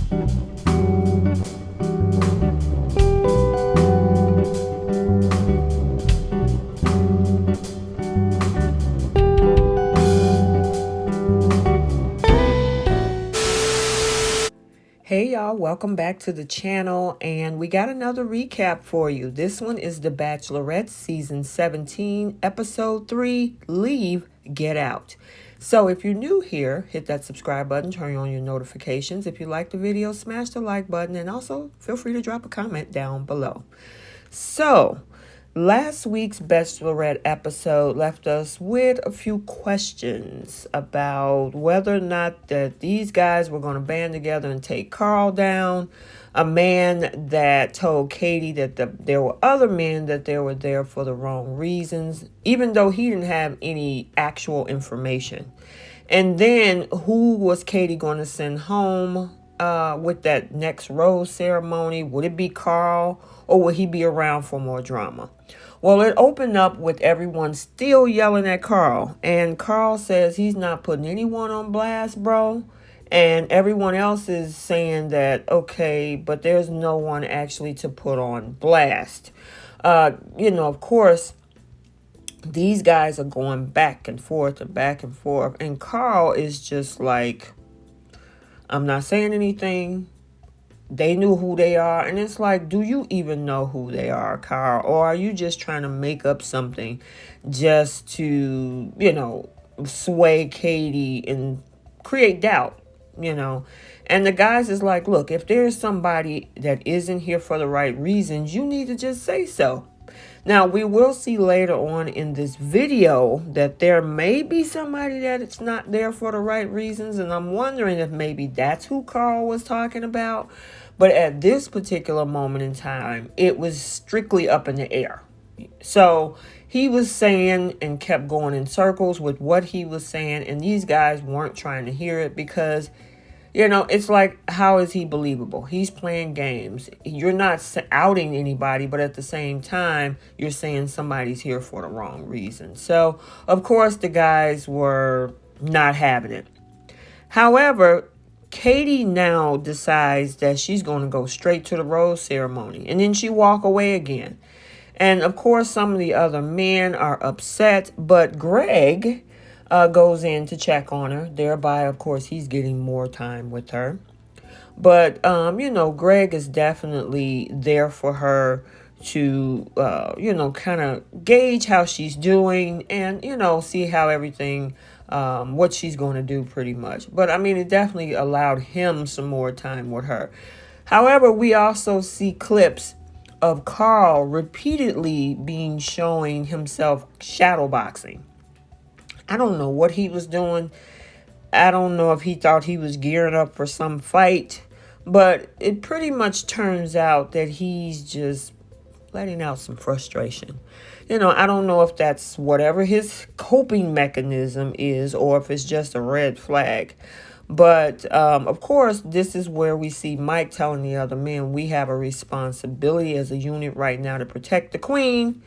Hey y'all, welcome back to the channel, and we got another recap for you. This one is The Bachelorette Season 17, Episode 3, Leave, Get Out. So if you're new here, hit that subscribe button, turn on your notifications. If you like the video, smash the like button, and also feel free to drop a comment down below. So, last week's Bachelorette episode left us with a few questions about whether or not that these guys were going to band together and take KARL down. A man that told Katie that there were other men that they were there for the wrong reasons, even though he didn't have any actual information. And then who was Katie going to send home with that next rose ceremony? Would it be KARL, or would he be around for more drama? Well, it opened up with everyone still yelling at KARL. And KARL says he's not putting anyone on blast, bro. And everyone else is saying that, okay, but there's no one actually to put on blast. Of course, these guys are going back and forth and back and forth. And KARL is just like, I'm not saying anything. They knew who they are. And it's like, do you even know who they are, KARL? Or are you just trying to make up something just to, sway Katie and create doubt, And the guys is like, look, if there's somebody that isn't here for the right reasons, you need to just say so. Now, we will see later on in this video that there may be somebody that it's not there for the right reasons. And I'm wondering if maybe that's who KARL was talking about. But at this particular moment in time, it was strictly up in the air. So he was saying and kept going in circles with what he was saying. And these guys weren't trying to hear it because it's like, how is he believable? He's playing games. You're not outing anybody, but at the same time, you're saying somebody's here for the wrong reason. So, of course, the guys were not having it. However, Katie now decides that she's going to go straight to the rose ceremony. And then she walk away again. And, of course, some of the other men are upset. But Greg goes in to check on her. Thereby, of course, he's getting more time with her. But, Greg is definitely there for her to, kind of gauge how she's doing and, see how everything, what she's going to do pretty much. But, it definitely allowed him some more time with her. However, we also see clips of KARL repeatedly showing himself shadowboxing. I don't know what he was doing. I don't know if he thought he was gearing up for some fight. But it pretty much turns out that he's just letting out some frustration. I don't know if that's whatever his coping mechanism is or if it's just a red flag. But, of course, this is where we see Mike telling the other men, we have a responsibility as a unit right now to protect the queen.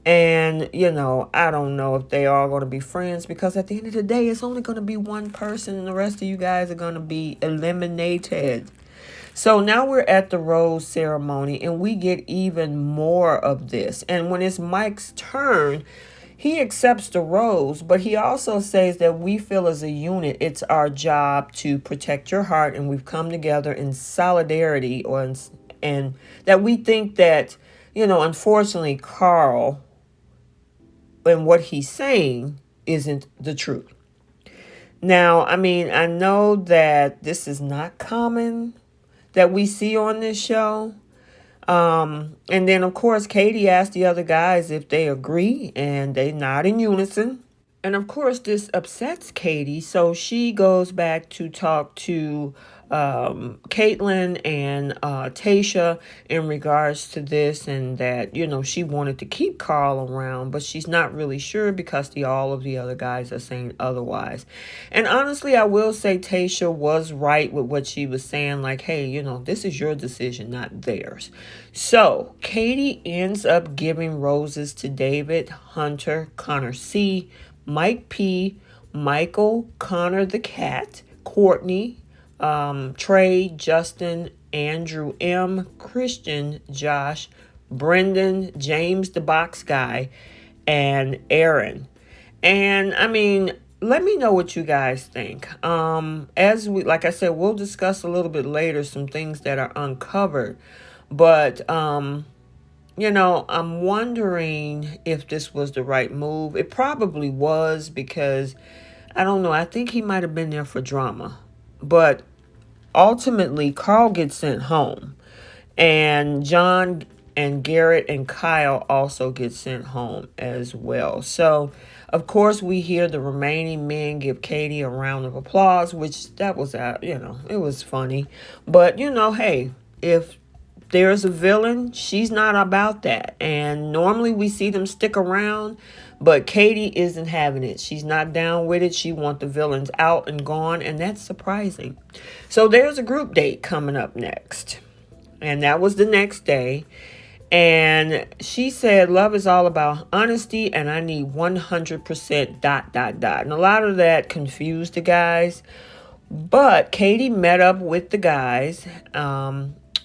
And, I don't know if they are going to be friends because at the end of the day, it's only going to be one person and the rest of you guys are going to be eliminated. So now we're at the rose ceremony and we get even more of this. And when it's Mike's turn, he accepts the rose, but he also says that we feel as a unit, it's our job to protect your heart. And we've come together in solidarity and that we think that, unfortunately, KARL and what he's saying isn't the truth. Now, I know that this is not common that we see on this show. And then, of course, Katie asked the other guys if they agree, and they nod in unison. And, of course, this upsets Katie, so she goes back to talk to Caitlin and Tayshia in regards to this, and that, she wanted to keep KARL around, but she's not really sure because all of the other guys are saying otherwise. And honestly, I will say Tayshia was right with what she was saying, like, hey, this is your decision, not theirs. So Katie ends up giving roses to David, Hunter, Connor C., Mike P., Michael, Connor the cat, Courtney, Trey, Justin, Andrew M, Christian, Josh, Brendan, James the box guy, and Aaron. And I mean, let me know what you guys think. As we, like I said, we'll discuss a little bit later some things that are uncovered. But I'm wondering if this was the right move. It probably was, because I don't know. I think he might have been there for drama. But ultimately, KARL gets sent home. And John and Garrett and Kyle also get sent home as well. So, of course, we hear the remaining men give Katie a round of applause, which that was, it was funny. But, hey, if there's a villain, she's not about that. And normally we see them stick around, but Katie isn't having it. She's not down with it. She wants the villains out and gone, and that's surprising. So there's a group date coming up next. And that was the next day. And she said, love is all about honesty, and I need 100% ... And a lot of that confused the guys. But Katie met up with the guys.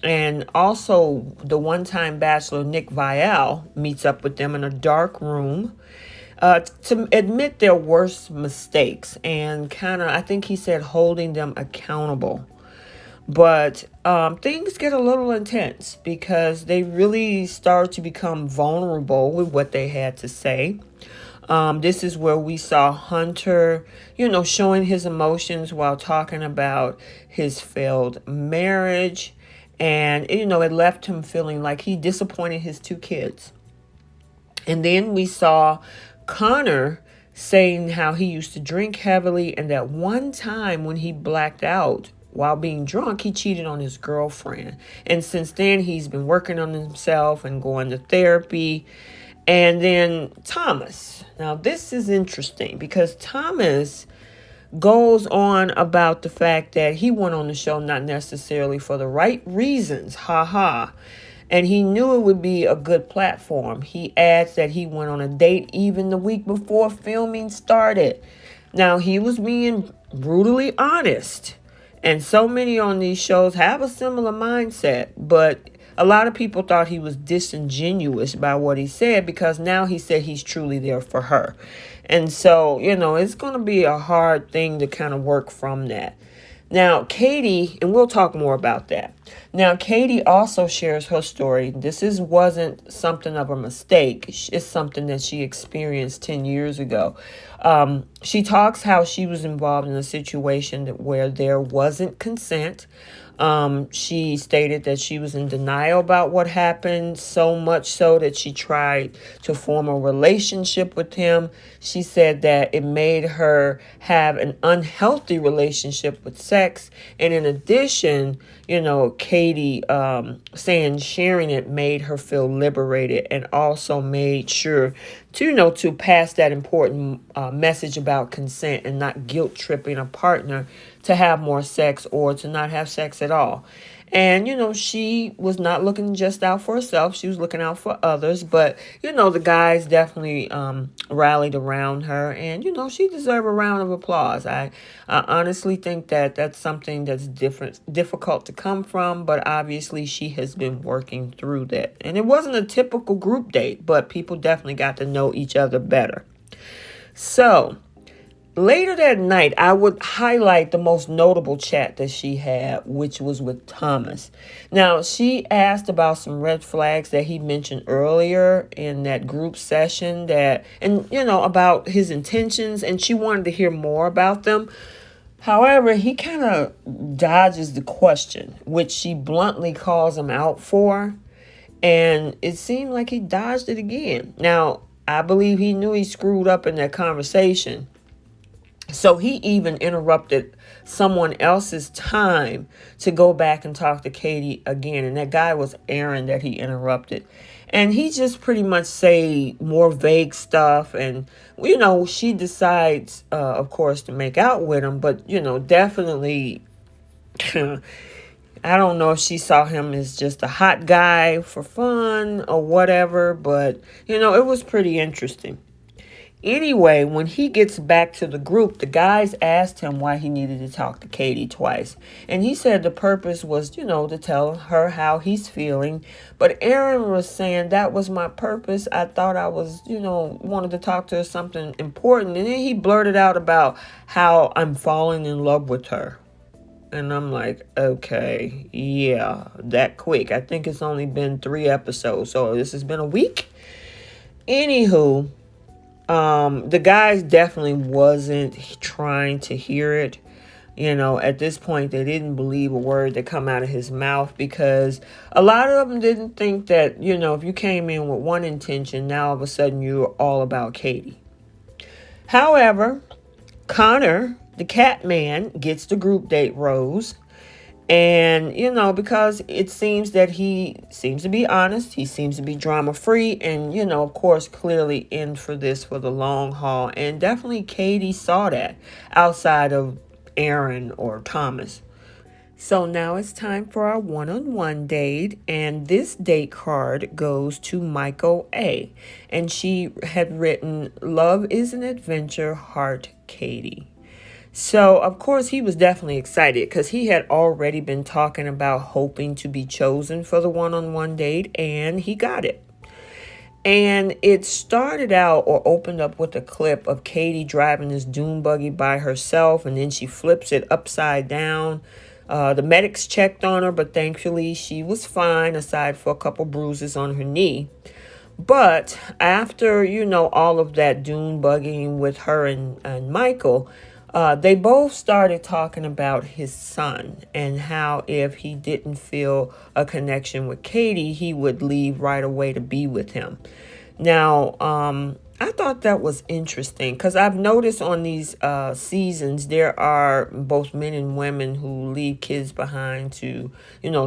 And also the one-time Bachelor Nick Viall meets up with them in a dark room to admit their worst mistakes and kind of, I think he said, holding them accountable. But things get a little intense because they really start to become vulnerable with what they had to say. This is where we saw Hunter, showing his emotions while talking about his failed marriage. And, it left him feeling like he disappointed his two kids. And then we saw Connor saying how he used to drink heavily, and that one time when he blacked out while being drunk, he cheated on his girlfriend. And since then, he's been working on himself and going to therapy. And then Thomas. Now, this is interesting because Thomas goes on about the fact that he went on the show not necessarily for the right reasons. And he knew it would be a good platform. He adds that he went on a date even the week before filming started. Now, he was being brutally honest. And so many on these shows have a similar mindset. But a lot of people thought he was disingenuous by what he said, because now he said he's truly there for her. And so, it's going to be a hard thing to kind of work from that. Now, Katie, and we'll talk more about that. Now, Katie also shares her story. Wasn't something of a mistake. It's something that she experienced 10 years ago. She talks how she was involved in a situation where there wasn't consent. She stated that she was in denial about what happened, so much so that she tried to form a relationship with him. She said that it made her have an unhealthy relationship with sex. And in addition, Katie saying sharing it made her feel liberated, and also made sure to pass that important message about consent and not guilt tripping a partner to have more sex or to not have sex at all. And, she was not looking just out for herself. She was looking out for others. But, the guys definitely rallied around her. And, she deserved a round of applause. I honestly think that that's something that's difficult to come from. But obviously, she has been working through that. And it wasn't a typical group date, but people definitely got to know each other better. So later that night, I would highlight the most notable chat that she had, which was with Thomas. Now, she asked about some red flags that he mentioned earlier in that group session about his intentions, and she wanted to hear more about them. However, he kind of dodges the question, which she bluntly calls him out for. And it seemed like he dodged it again. Now, I believe he knew he screwed up in that conversation. So he even interrupted someone else's time to go back and talk to Katie again. And that guy was Aaron that he interrupted. And he just pretty much say more vague stuff. And, she decides, of course, to make out with him. But, definitely, I don't know if she saw him as just a hot guy for fun or whatever. But, it was pretty interesting. Anyway, when he gets back to the group, the guys asked him why he needed to talk to Katie twice. And he said the purpose was, to tell her how he's feeling. But Aaron was saying that was my purpose. I thought I was, wanted to talk to her something important. And then he blurted out about how I'm falling in love with her. And I'm like, okay, yeah, that quick. I think it's only been 3 episodes. So this has been a week. Anywho, the guys definitely wasn't trying to hear it. At this point, they didn't believe a word that come out of his mouth, because a lot of them didn't think that, if you came in with one intention, now all of a sudden you're all about Katie. However, Connor, the cat man, gets the group date rose. And, because it seems that he seems to be honest, he seems to be drama free, and, of course, clearly in for this for the long haul. And definitely Katie saw that outside of Aaron or Thomas. So now it's time for our one-on-one date, and this date card goes to Michael A. And she had written, "Love is an adventure, heart, Katie." So, of course, he was definitely excited because he had already been talking about hoping to be chosen for the one-on-one date, and he got it. And it started out or opened up with a clip of Katie driving this dune buggy by herself, and then she flips it upside down. The medics checked on her, but thankfully she was fine, aside for a couple bruises on her knee. But after, all of that dune buggying with her and Michael, they both started talking about his son and how if he didn't feel a connection with Katie, he would leave right away to be with him. Now, I thought that was interesting because I've noticed on these seasons, there are both men and women who leave kids behind to,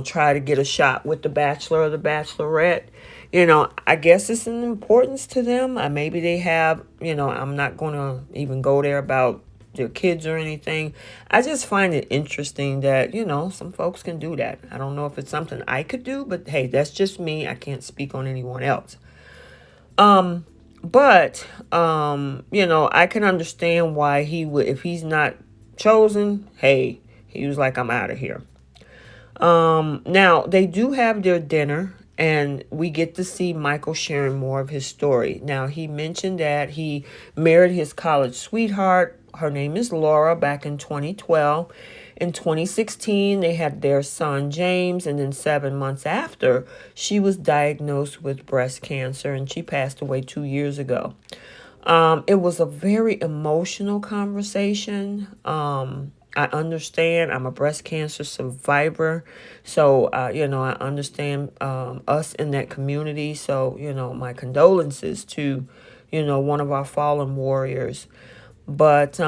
try to get a shot with the Bachelor or the Bachelorette. I guess it's an importance to them. Maybe they have, I'm not going to even go there about their kids or anything. I just find it interesting that, some folks can do that. I don't know if it's something I could do, but hey, that's just me. I can't speak on anyone else. But I can understand why he would, if he's not chosen, hey, he was like, I'm out of here. Now they do have their dinner, and we get to see Michael sharing more of his story. Now, he mentioned that he married his college sweetheart. Her name is Laura, back in 2012. In 2016, they had their son, James, and then 7 months after, she was diagnosed with breast cancer, and she passed away 2 years ago. It was a very emotional conversation. I understand. I'm a breast cancer survivor. So, I understand us in that community. So, my condolences to, one of our fallen warriors. But,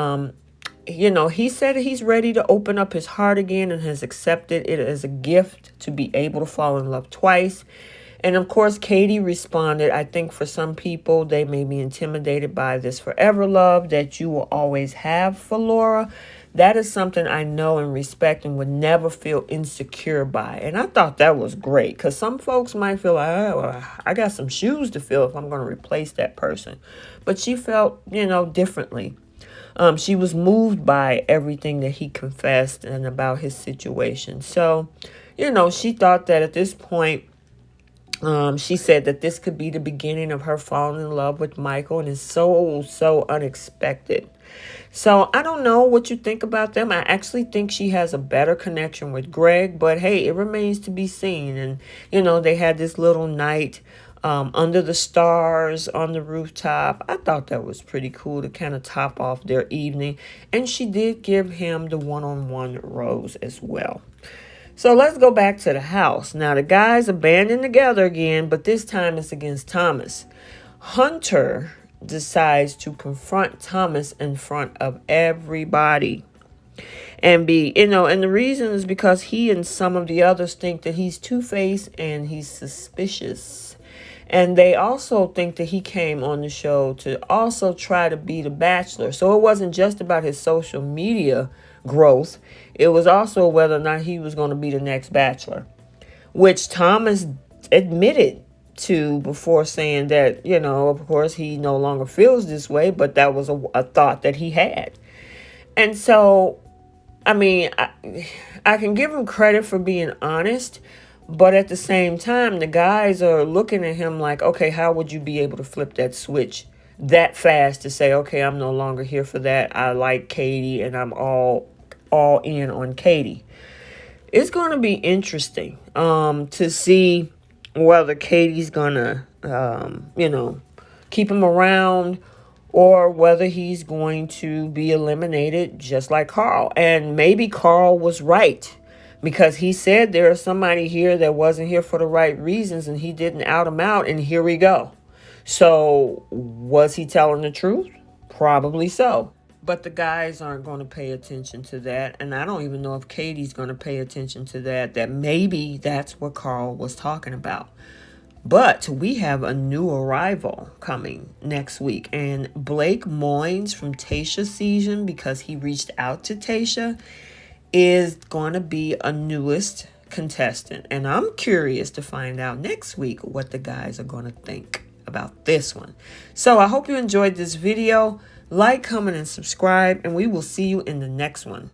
he said he's ready to open up his heart again and has accepted it as a gift to be able to fall in love twice. And of course, Katie responded, I think for some people, they may be intimidated by this forever love that you will always have for Laura. That is something I know and respect and would never feel insecure by. And I thought that was great, because some folks might feel like, oh, I got some shoes to fill if I'm going to replace that person. But she felt, differently. She was moved by everything that he confessed and about his situation. So, she thought that at this point, she said that this could be the beginning of her falling in love with Michael, and it's so unexpected. So I don't know what you think about them. I actually think she has a better connection with Greg, but hey, it remains to be seen. And, they had this little night under the stars on the rooftop. I thought that was pretty cool to kind of top off their evening. And she did give him the one-on-one rose as well. So let's go back to the house. Now the guys are banding together again, but this time it's against Thomas. Hunter decides to confront Thomas in front of everybody. And and the reason is because he and some of the others think that he's two-faced and he's suspicious. And they also think that he came on the show to also try to be the Bachelor. So it wasn't just about his social media growth. It was also whether or not he was going to be the next Bachelor, which Thomas admitted to before saying that, you know, of course he no longer feels this way, but that was a thought that he had. And so, I mean, I can give him credit for being honest, but at the same time, the guys are looking at him like, okay, how would you be able to flip that switch that fast to say, okay, I'm no longer here for that. I like Katie and I'm all in on Katie. It's going to be interesting to see whether Katie's going to, you know, keep him around, or whether he's going to be eliminated just like KARL. And maybe KARL was right, because he said there is somebody here that wasn't here for the right reasons and he didn't out him out, and here we go. So was he telling the truth? Probably so. But the guys aren't going to pay attention to that. And I don't even know if Katie's going to pay attention to that maybe that's what KARL was talking about. But we have a new arrival coming next week. And Blake Moynes from Tayshia's season, because he reached out to Tayshia, is going to be a newest contestant. And I'm curious to find out next week what the guys are going to think about this one. So I hope you enjoyed this video. Like, comment, and subscribe, and we will see you in the next one.